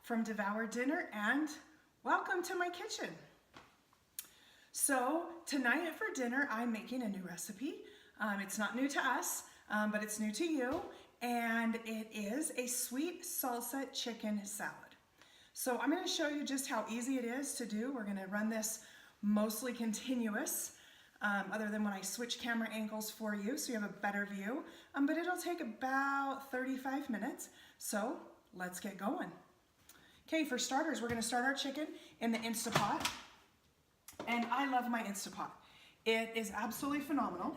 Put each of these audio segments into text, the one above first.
from Devour Dinner, and welcome to my kitchen. So tonight for dinner I'm making a new recipe. It's not new to us, but it's new to you, and it is a sweet salsa chicken salad. So I'm going to show you just how easy it is to do. We're going to run this mostly continuous, other than when I switch camera angles for you so you have a better view, but it'll take about 35 minutes, so let's get going. Okay, for starters, we're going to start our chicken in the Instapot, and I love my Instapot. It is absolutely phenomenal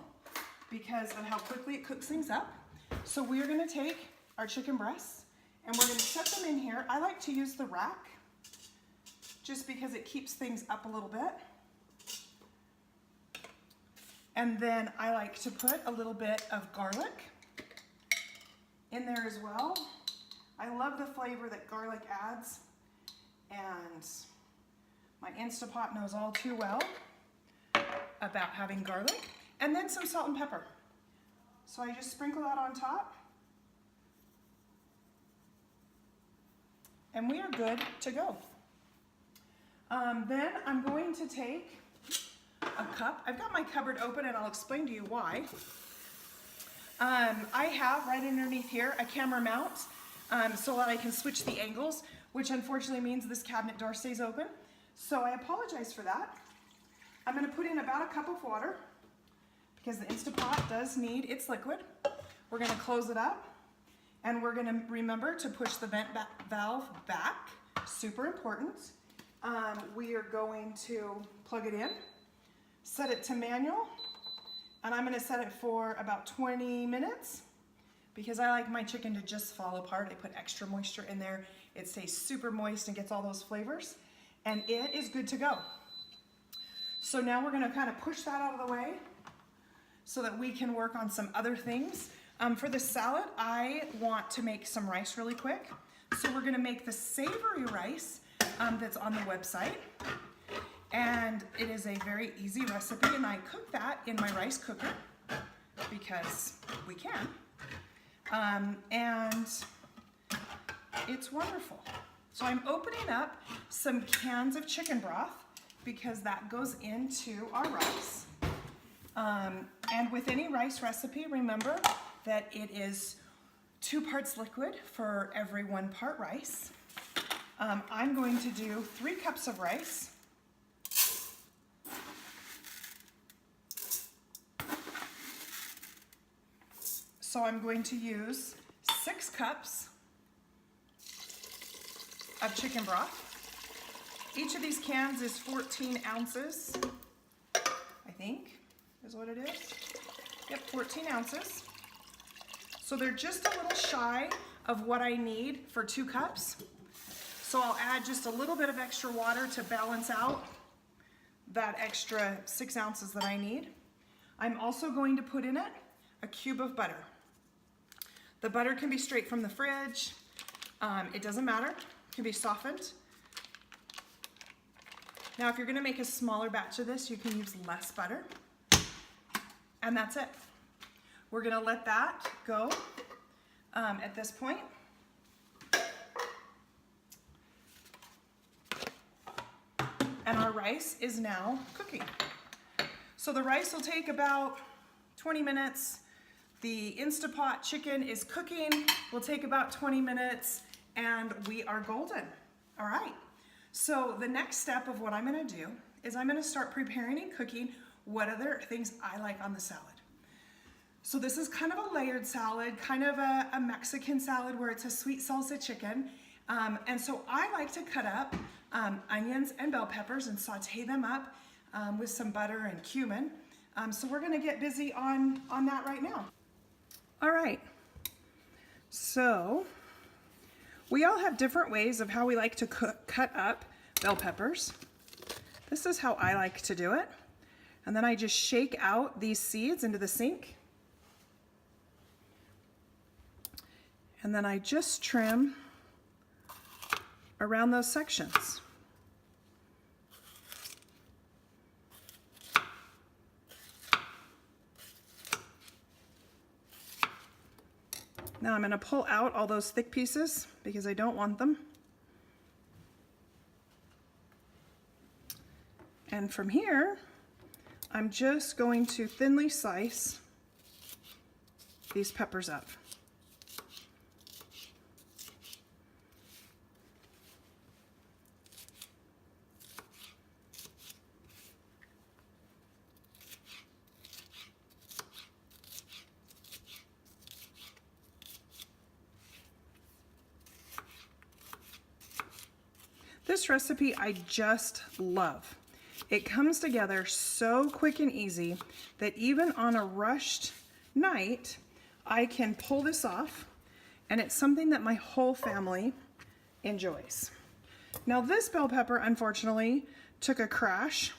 because of how quickly it cooks things up. So we're going to take our chicken breasts and we're going to set them in here. I like to use the rack just because it keeps things up a little bit. And then I like to put a little bit of garlic in there as well. I love the flavor that garlic adds, and my Instapot knows all too well about having garlic. And then some salt and pepper. So I just sprinkle that on top, and we are good to go. Then I'm going to take a cup. I've got my cupboard open and I'll explain to you why. I have right underneath here a camera mount so that I can switch the angles, which unfortunately means this cabinet door stays open. So I apologize for that. I'm going to put in about a cup of water because the Instapot does need its liquid. We're going to close it up, and we're going to remember to push the vent valve back. Super important. We are going to plug it in, set it to manual, and I'm going to set it for about 20 minutes because I like my chicken to just fall apart. I put extra moisture in there. It stays super moist and gets all those flavors, and it is good to go. So now we're going to kind of push that out of the way so that we can work on some other things. For the salad, I want to make some rice really quick. So we're going to make the savory rice that's on the website. And it is a very easy recipe, and I cook that in my rice cooker because we can. And it's wonderful. So I'm opening up some cans of chicken broth because that goes into our rice. And with any rice recipe, remember that it is 2 parts liquid for every 1 part rice. I'm going to do 3 cups of rice. So I'm going to use 6 cups of chicken broth. Each of these cans is 14 ounces, I think is what it is. Yep, 14 ounces. So they're just a little shy of what I need for 2 cups. So I'll add just a little bit of extra water to balance out that extra 6 ounces that I need. I'm also going to put in it a cube of butter. The butter can be straight from the fridge. It doesn't matter. It can be softened. Now, if you're going to make a smaller batch of this, you can use less butter. And that's it. We're going to let that go at this point. And our rice is now cooking. So the rice will take about 20 minutes. The Instapot chicken is cooking. Will take about 20 minutes, and we are golden. All right. So the next step of what I'm going to do is I'm going to start preparing and cooking what other things I like on the salad. So this is kind of a layered salad, kind of a Mexican salad where it's a sweet salsa chicken. And so I like to cut up onions and bell peppers and saute them up with some butter and cumin. So we're going to get busy on that right now. All right. So we all have different ways of how we like to cut up bell peppers. This is how I like to do it. And then I just shake out these seeds into the sink. And then I just trim around those sections. Now I'm going to pull out all those thick pieces because I don't want them. And from here, I'm just going to thinly slice these peppers up. This recipe I just love. It comes together so quick and easy that even on a rushed night, I can pull this off, and it's something that my whole family enjoys. Now this bell pepper, unfortunately, took a crash,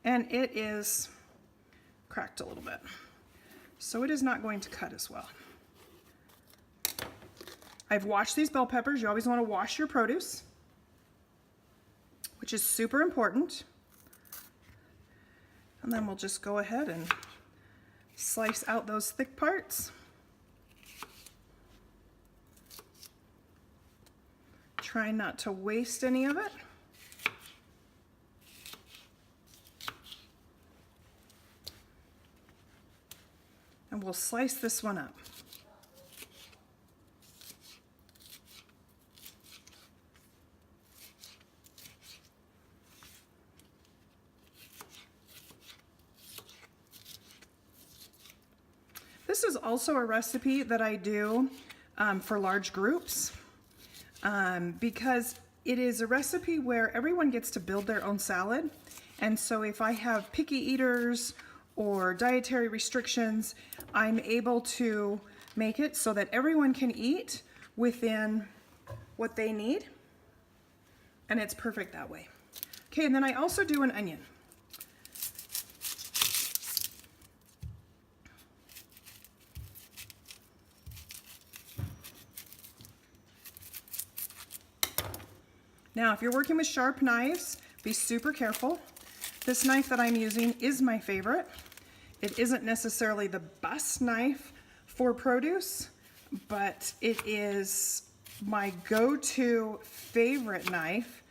and it is cracked a little bit. So it is not going to cut as well. I've washed these bell peppers. You always want to wash your produce, which is super important. And then we'll just go ahead and slice out those thick parts. Try not to waste any of it. And we'll slice this one up. This is also a recipe that I do for large groups because it is a recipe where everyone gets to build their own salad. And so if I have picky eaters or dietary restrictions, I'm able to make it so that everyone can eat within what they need. And it's perfect that way. Okay, and then I also do an onion. Now, if you're working with sharp knives, be super careful. This knife that I'm using is my favorite. It isn't necessarily the best knife for produce, but it is my go-to favorite knife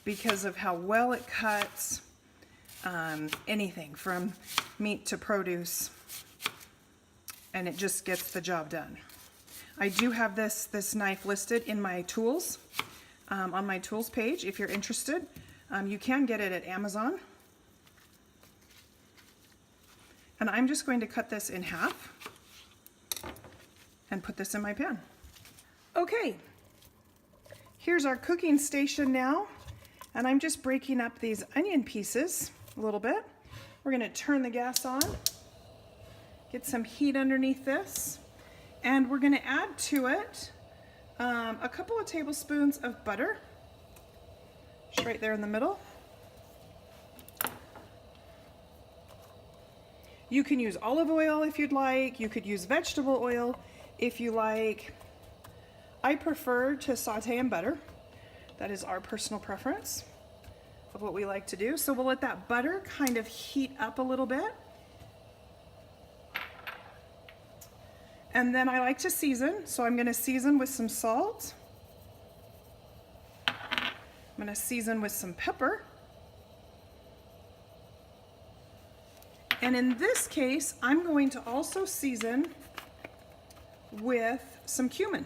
because of how well it cuts anything from meat to produce, and it just gets the job done. I do have this knife listed in my tools. On my tools page, if you're interested. You can get it at Amazon. And I'm just going to cut this in half and put this in my pan. Okay, here's our cooking station now, and I'm just breaking up these onion pieces a little bit. We're gonna turn the gas on, get some heat underneath this, and we're gonna add to it a couple of tablespoons of butter, just right there in the middle. You can use olive oil if you'd like. You could use vegetable oil if you like. I prefer to saute in butter. That is our personal preference of what we like to do. So we'll let that butter kind of heat up a little bit. And then I like to season, so I'm going to season with some salt. I'm going to season with some pepper. And in this case, I'm going to also season with some cumin.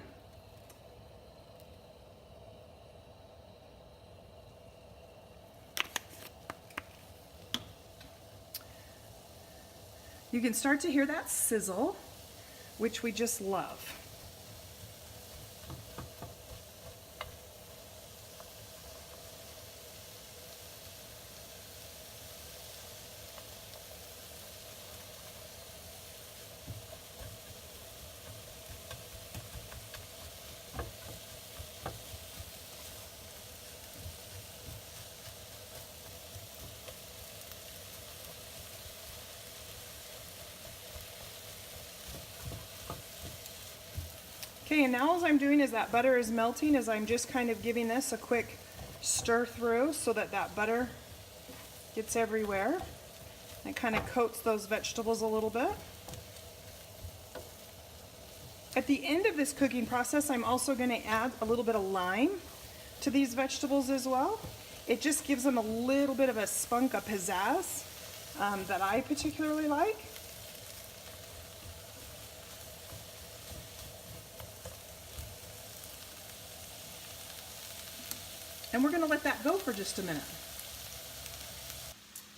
You can start to hear that sizzle, which we just love. Okay, and now all I'm doing is that butter is melting as I'm just kind of giving this a quick stir through so that that butter gets everywhere. It kind of coats those vegetables a little bit. At the end of this cooking process, I'm also going to add a little bit of lime to these vegetables as well. It just gives them a little bit of a spunk, a pizzazz that I particularly like. And we're gonna let that go for just a minute.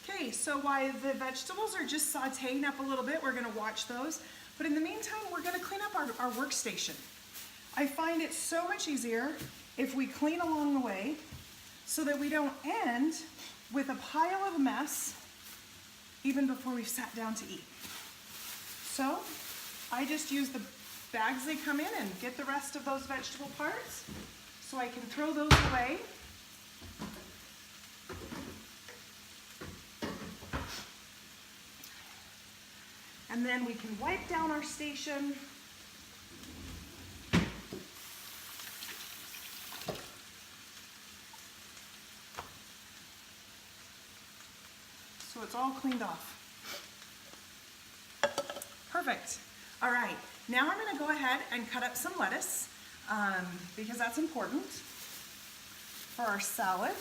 Okay, so while the vegetables are just sauteing up a little bit, we're gonna watch those. But in the meantime, we're gonna clean up our workstation. I find it so much easier if we clean along the way so that we don't end with a pile of mess even before we've sat down to eat. So I just use the bags they come in and get the rest of those vegetable parts so I can throw those away. And then we can wipe down our station. So it's all cleaned off. Perfect. All right, now I'm gonna go ahead and cut up some lettuce because that's important for our salad.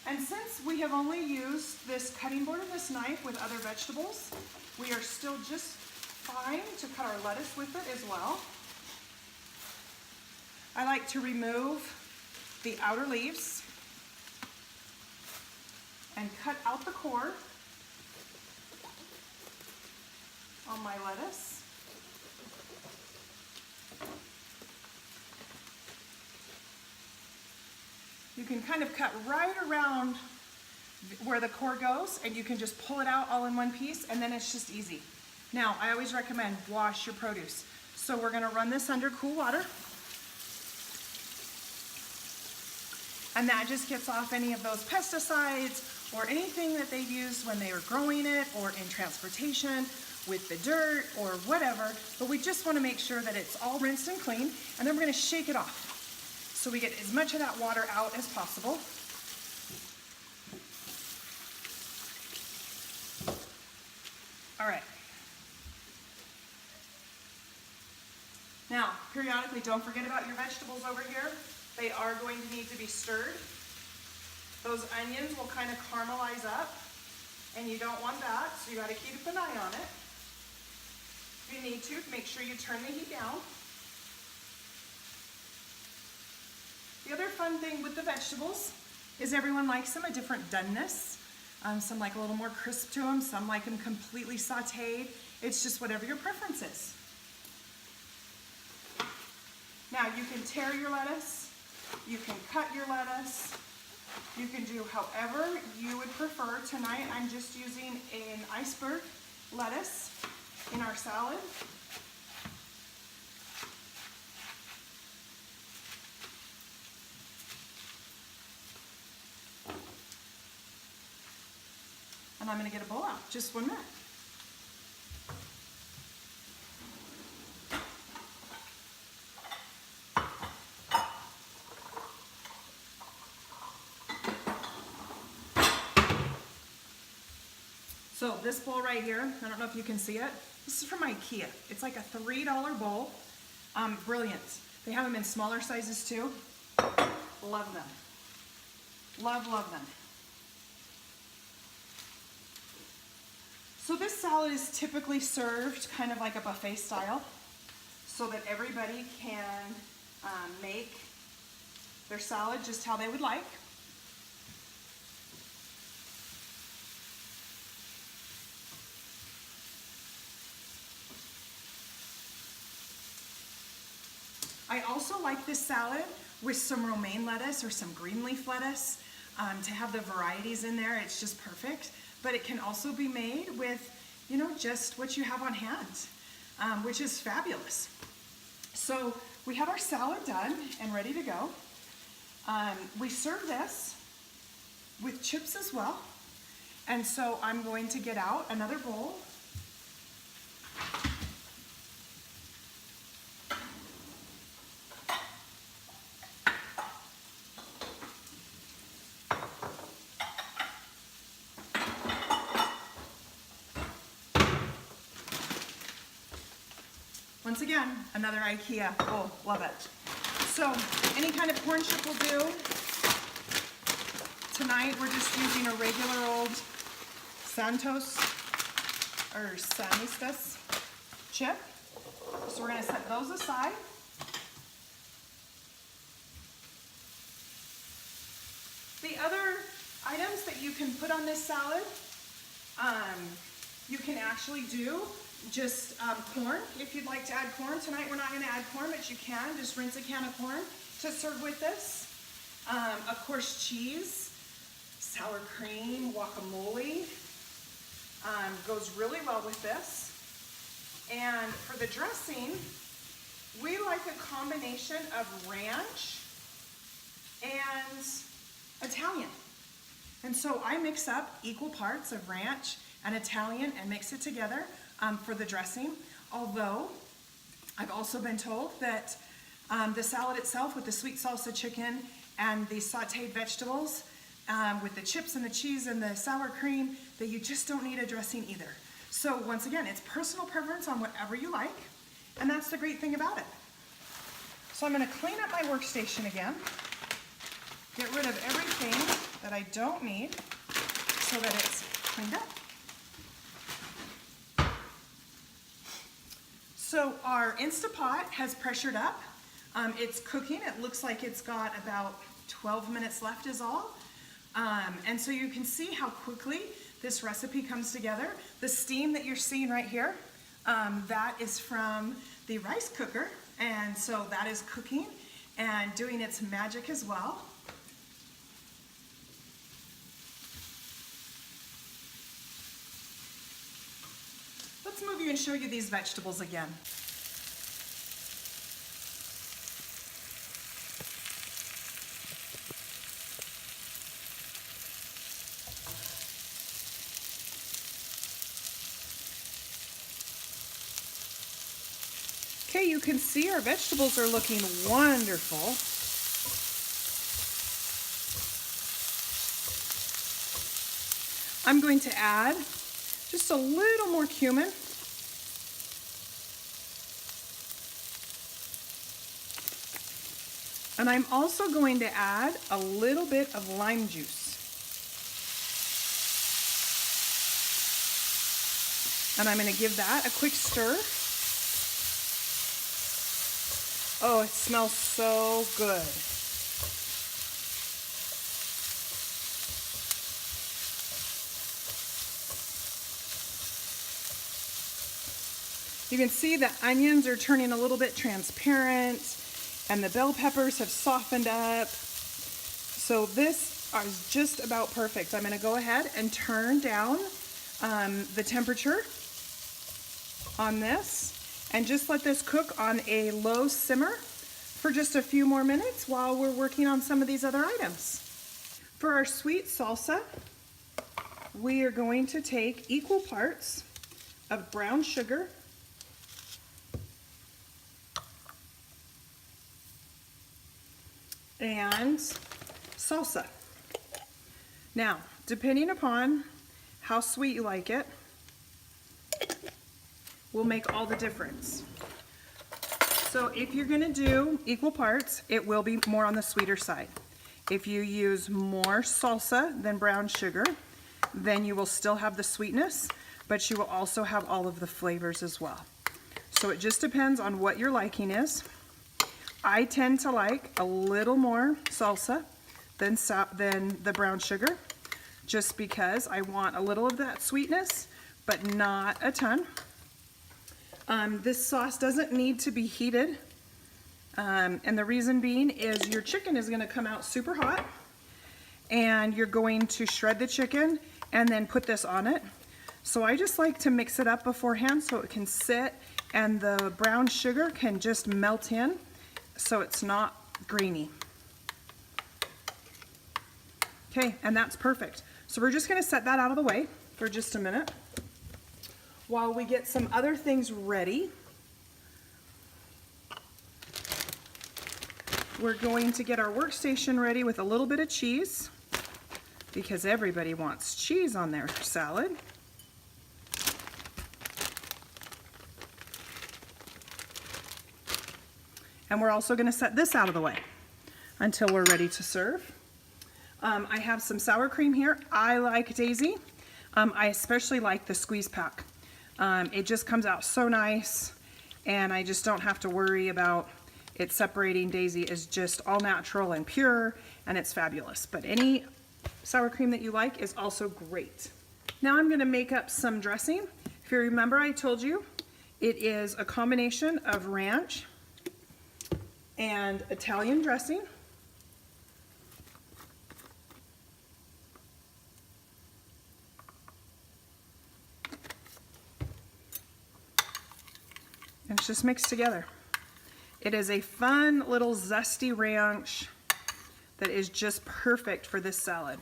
And since we have only used this cutting board and this knife with other vegetables, we are still just fine to cut our lettuce with it as well. I like to remove the outer leaves and cut out the core on my lettuce. You can kind of cut right around where the core goes and you can just pull it out all in one piece and then it's just easy. Now, I always recommend wash your produce. So we're gonna run this under cool water. And that just gets off any of those pesticides or anything that they've used when they were growing it or in transportation with the dirt or whatever. But we just wanna make sure that it's all rinsed and clean, and then we're gonna shake it off so we get as much of that water out as possible. All right. Now, periodically, don't forget about your vegetables over here. They are going to need to be stirred. Those onions will kind of caramelize up, and you don't want that, so you gotta keep an eye on it. If you need to, make sure you turn the heat down. The other fun thing with the vegetables is everyone likes them a different doneness. Some like a little more crisp to them, some like them completely sauteed. It's just whatever your preference is. Now you can tear your lettuce, you can cut your lettuce, you can do however you would prefer. Tonight I'm just using an iceberg lettuce in our salad. And I'm going to get a bowl out. Just 1 minute. So this bowl right here, I don't know if you can see it. This is from IKEA. It's like a $3 bowl. Brilliant. They have them in smaller sizes too. Love them. Love, love them. So this salad is typically served kind of like a buffet style so that everybody can make their salad just how they would like. I also like this salad with some romaine lettuce or some green leaf lettuce to have the varieties in there. It's just perfect. But it can also be made with, you know, just what you have on hand, which is fabulous. So we have our salad done and ready to go. We serve this with chips as well. And so I'm going to get out another bowl. Once again, another IKEA. Oh, love it. So any kind of corn chip will do. Tonight we're just using a regular old Santos or Sanistas chip. So we're going to set those aside. The other items that you can put on this salad, you can actually do just corn if you'd like to add corn. Tonight we're not going to add corn, but you can just rinse a can of corn to serve with this. Of course, cheese, sour cream, guacamole goes really well with this. And for the dressing, we like a combination of ranch and Italian. And so I mix up equal parts of ranch and Italian and mix it together for the dressing. Although I've also been told that the salad itself with the sweet salsa chicken and the sauteed vegetables with the chips and the cheese and the sour cream, that you just don't need a dressing either. So once again, it's personal preference on whatever you like, and that's the great thing about it. So I'm going to clean up my workstation again, get rid of everything that I don't need so that it's cleaned up. So our Instapot has pressured up. It's cooking. It looks like it's got about 12 minutes left is all. And so you can see how quickly this recipe comes together. The steam that you're seeing right here, that is from the rice cooker. And so that is cooking and doing its magic as well. Let's move you and show you these vegetables again. Okay, you can see our vegetables are looking wonderful. I'm going to add just a little more cumin. And I'm also going to add a little bit of lime juice. And I'm going to give that a quick stir. Oh, it smells so good. You can see the onions are turning a little bit transparent and the bell peppers have softened up. So this is just about perfect. I'm going to go ahead and turn down the temperature on this and just let this cook on a low simmer for just a few more minutes while we're working on some of these other items. For our sweet salsa, we are going to take equal parts of brown sugar and salsa. Now, depending upon how sweet you like it, will make all the difference. So if you're gonna do equal parts, it will be more on the sweeter side. If you use more salsa than brown sugar, then you will still have the sweetness, but you will also have all of the flavors as well. So it just depends on what your liking is. I tend to like a little more salsa than the brown sugar, just because I want a little of that sweetness, but not a ton. This sauce doesn't need to be heated, and the reason being is your chicken is going to come out super hot, and you're going to shred the chicken and then put this on it. So I just like to mix it up beforehand so it can sit and the brown sugar can just melt in so it's not grainy. Okay, and that's perfect. So we're just going to set that out of the way for just a minute while we get some other things ready. We're going to get our workstation ready with a little bit of cheese, because everybody wants cheese on their salad. And we're also going to set this out of the way until we're ready to serve. I have some sour cream here. I like Daisy. I especially like the squeeze pack. It just comes out so nice, and I just don't have to worry about it separating. Daisy is just all natural and pure, and it's fabulous. But any sour cream that you like is also great. Now I'm going to make up some dressing. If you remember, I told you it is a combination of ranch and Italian dressing. And it's just mixed together. It is a fun little zesty ranch that is just perfect for this salad.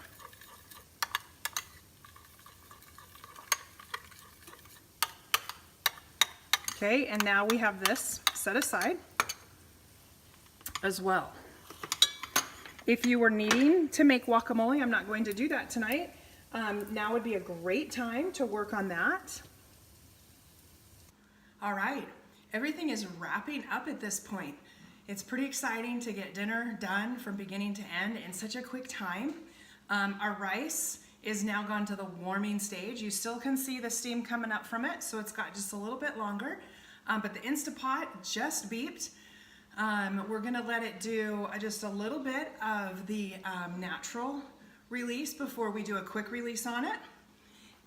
Okay, and now we have this set aside as well. If you were needing to make guacamole, I'm not going to do that tonight. Now would be a great time to work on that. All right, everything is wrapping up at this point. It's pretty exciting to get dinner done from beginning to end in such a quick time. Our rice is now gone to the warming stage. You still can see the steam coming up from it, so it's got just a little bit longer. But the Instapot just beeped. We're gonna let it do just a little bit of the natural release before we do a quick release on it.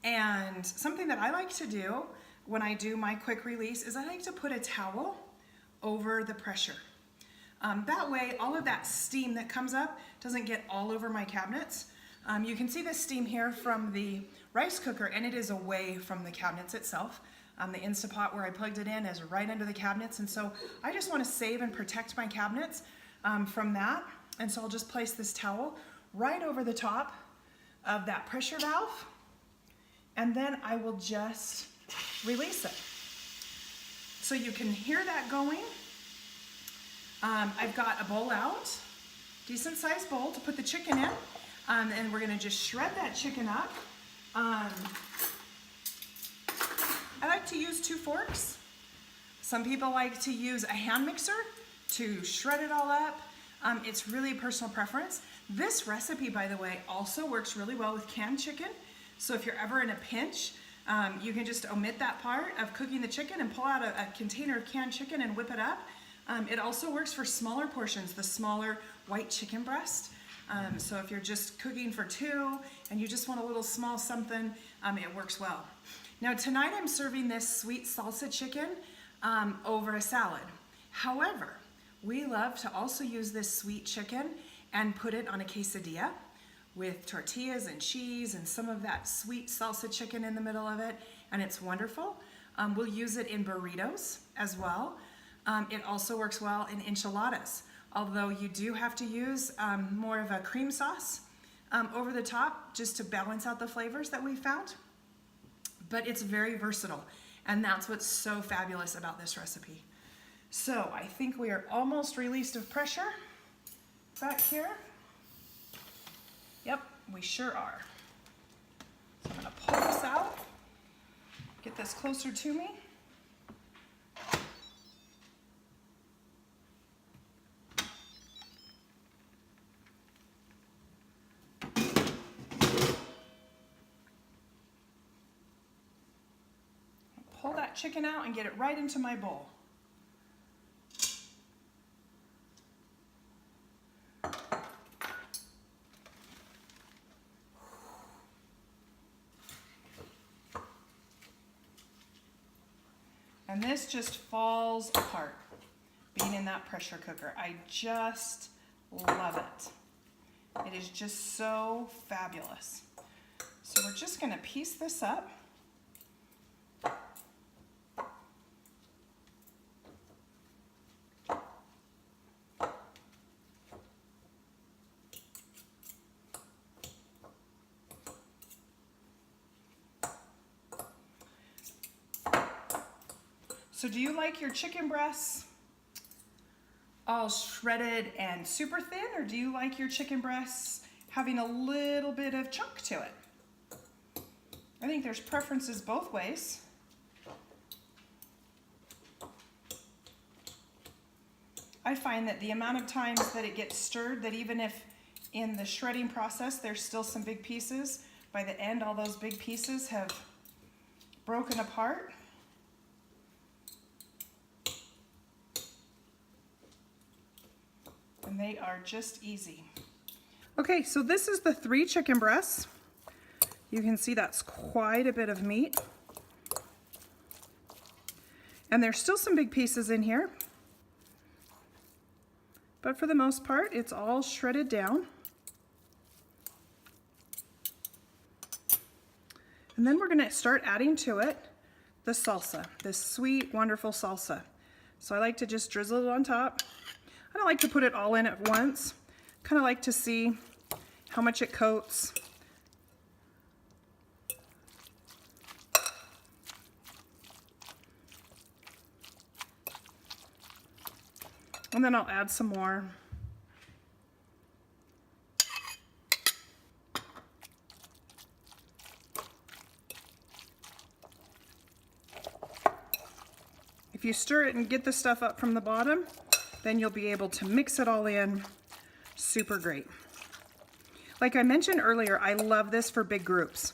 And something that I like to do when I do my quick release is I like to put a towel over the pressure. That way, all of that steam that comes up doesn't get all over my cabinets. You can see the steam here from the rice cooker, and it is away from the cabinets itself. The Instapot where I plugged it in is right under the cabinets, and so I just want to save and protect my cabinets from that. And so I'll just place this towel right over the top of that pressure valve, and then I will just release it. So you can hear that going. I've got a bowl out, decent sized bowl to put the chicken in, and we're gonna just shred that chicken up. I like to use 2 forks. Some people like to use a hand mixer to shred it all up. It's really a personal preference. This recipe, by the way, also works really well with canned chicken. So if you're ever in a pinch, you can just omit that part of cooking the chicken and pull out a container of canned chicken and whip it up. It also works for smaller portions, the smaller white chicken breast. So if you're just cooking for 2 and you just want a little small something, it works well. Now tonight I'm serving this sweet salsa chicken over a salad. However, we love to also use this sweet chicken and put it on a quesadilla with tortillas and cheese and some of that sweet salsa chicken in the middle of it, and it's wonderful. We'll use it in burritos as well. It also works well in enchiladas, although you do have to use more of a cream sauce over the top just to balance out the flavors that we found. But it's very versatile, and that's what's so fabulous about this recipe. So I think we are almost released of pressure back here. Yep, we sure are. So I'm gonna pull this out, get this closer to me. Pull that chicken out and get it right into my bowl. And this just falls apart, being in that pressure cooker. I just love it. It is just so fabulous. So we're just gonna piece this up. So do you like your chicken breasts all shredded and super thin, or do you like your chicken breasts having a little bit of chunk to it? I think there's preferences both ways. I find that the amount of times that it gets stirred, that even if in the shredding process there's still some big pieces, by the end all those big pieces have broken apart. And they are just easy. Okay, so this is the 3 chicken breasts. You can see that's quite a bit of meat. And there's still some big pieces in here. But for the most part, it's all shredded down. And then we're gonna start adding to it the salsa, this sweet, wonderful salsa. So I like to just drizzle it on top. I don't like to put it all in at once. Kind of like to see how much it coats. And then I'll add some more. If you stir it and get the stuff up from the bottom, then you'll be able to mix it all in super great. Like I mentioned earlier, I love this for big groups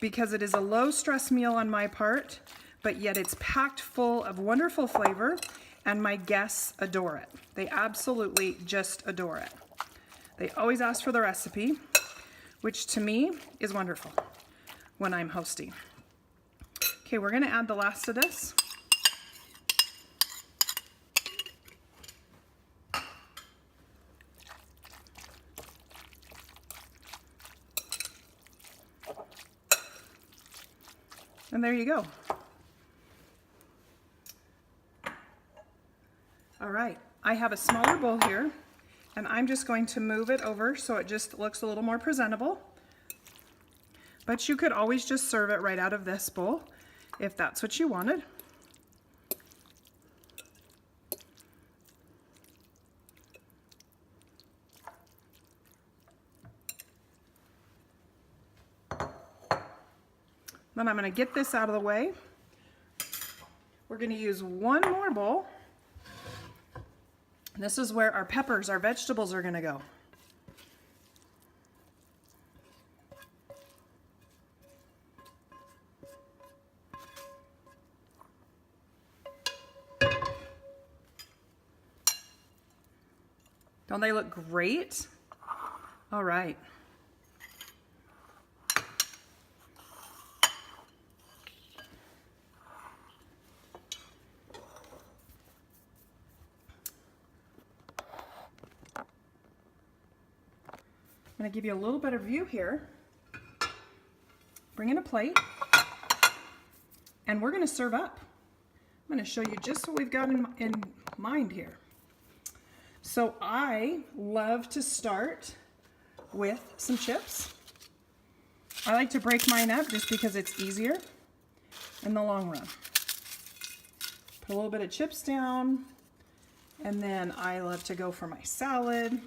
because it is a low stress meal on my part, but yet it's packed full of wonderful flavor, and my guests adore it. They absolutely just adore it. They always ask for the recipe, which to me is wonderful when I'm hosting. Okay, we're gonna add the last of this. And there you go. All right, I have a smaller bowl here, and I'm just going to move it over so it just looks a little more presentable. But you could always just serve it right out of this bowl if that's what you wanted. Then I'm going to get this out of the way. We're going to use one more bowl. This is where our peppers, our vegetables are going to go. Don't they look great? All right. I'm going to give you a little better view here. Bring in a plate, and we're going to serve up. I'm going to show you just what we've got in mind here. So I love to start with some chips. I like to break mine up just because it's easier in the long run. Put a little bit of chips down, and then I love to go for my salad.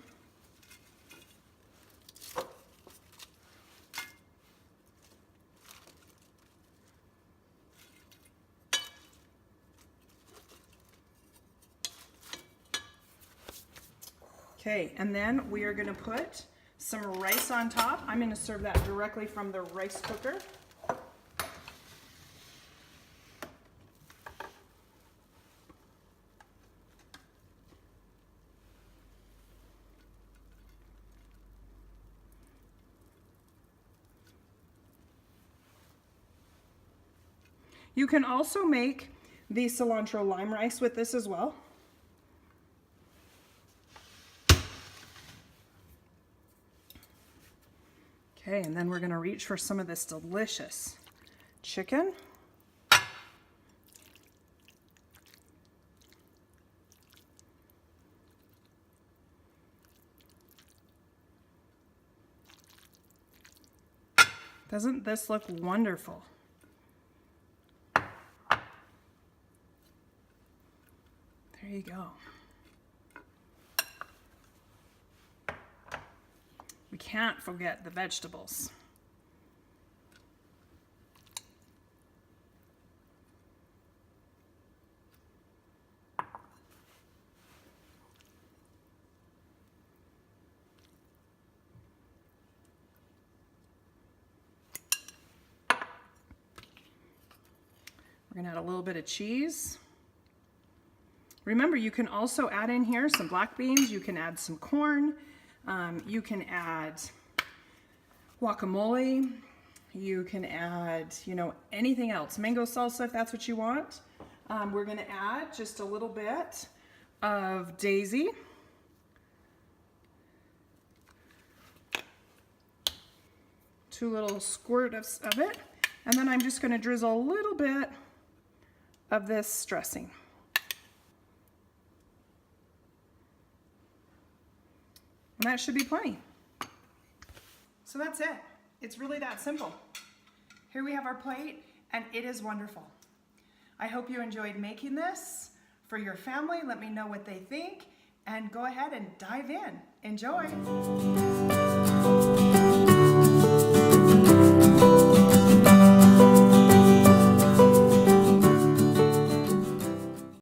Okay, and then we are going to put some rice on top. I'm going to serve that directly from the rice cooker. You can also make the cilantro lime rice with this as well. Okay, and then we're going to reach for some of this delicious chicken. Doesn't this look wonderful? There you go. We can't forget the vegetables. gonna add a little bit of cheese. Remember, you can also add in here some black beans, you can add some corn, you can add guacamole, you can add, you know, anything else. Mango salsa if that's what you want. We're gonna add just a little bit of daisy. Two little squirts of it. And then I'm just gonna drizzle a little bit of this dressing. And that should be plenty. So that's it. It's really that simple. Here we have our plate, and it is wonderful. I hope you enjoyed making this for your family. Let me know what they think, and go ahead and dive in. Enjoy.